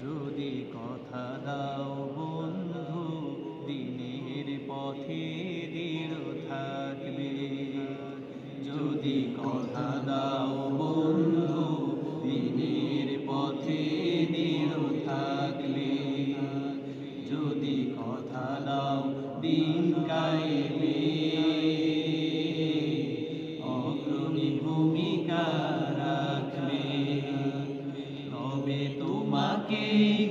যদি কথা দাও বন্ধু দিনের পথে দৃঢ় থাকবে, যদি কথা দাও বন্ধু দিনের পথে দৃঢ় থাকবে, যদি কথা দাও দিন কায়েমে অগ্রণী ভূমিকা রাখবে, তবে তোমাকে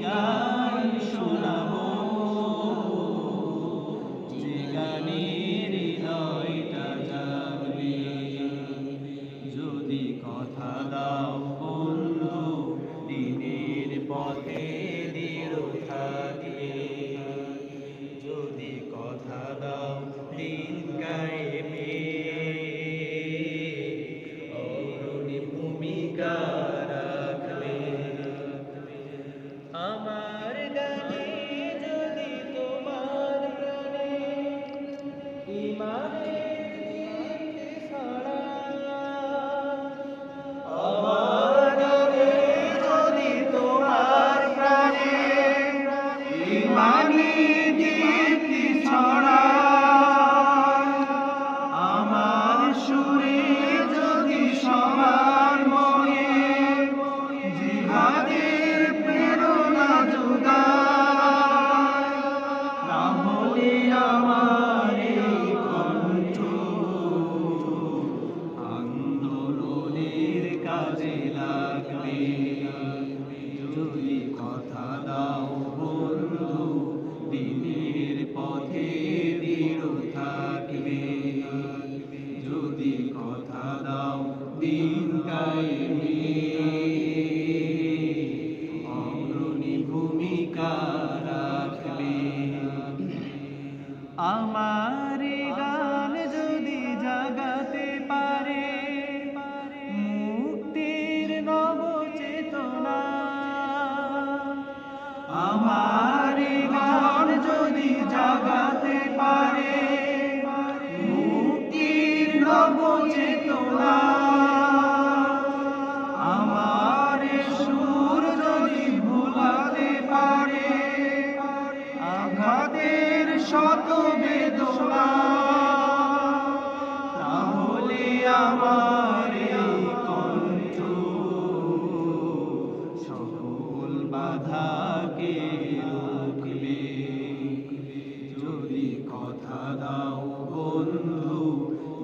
গান শোনাবো যে গানের হৃদয়টা জাগবে, যদি কথা দাও বন্ধু দিনের পথে দৃঢ় থাকবে, যদি কথা দাও দিন কায়েমে অগ্রণী ভূমিকা রাখবে। আমার গানে যদি তোমার প্রাণে ইমানের দীপ্তি ছড়ায়, আমার গানে যদি তোমার প্রাণে ইমানের দীপ্তি ছড়ায়, আমার সুরে যদি সবার মনে জিহাদের প্রেরণা যোগায়, তাহলে আমার এই কণ্ঠ আন্দোলনের কাজে লাগবে, যদি কথা দাও বন্ধু দিনের পথে দৃঢ় থাকবে, যদি কথা দাও দিন কায়েমে অগ্রণী ভূমিকা রাখবে। আমার গান যদি জাগাতে পারে মুক্তির নব চেতনা, আমার গান যদি জাগাতে পারে মুক্তির নব চেতনা, আমার সুর যদি ভুলাতে পারে আঘাতের শত বেদনা, তাহলে আমার এই কণ্ঠ সকল বাধাকে রুখবে, যদি কথা দাও বন্ধু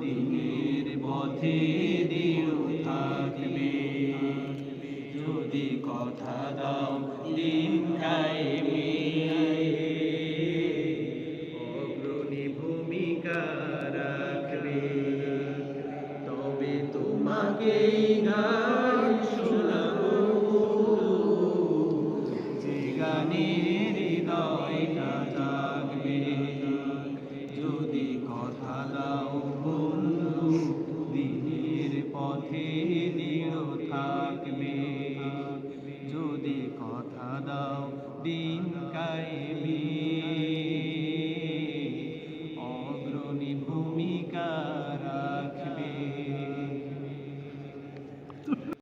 দিনের পথে দৃঢ় থাকবে, যদি কথা দাও দিন কায়েমে অগ্রণী ভূমিকা রাখবে, তবে তোমাকে গান শোনাবো যে গানের হৃদয়টা জাগবে, যদি কথা দাও বন্ধু দিনের পথে দৃঢ় থাকবে, যদি কথা দাও দিন কায়েমে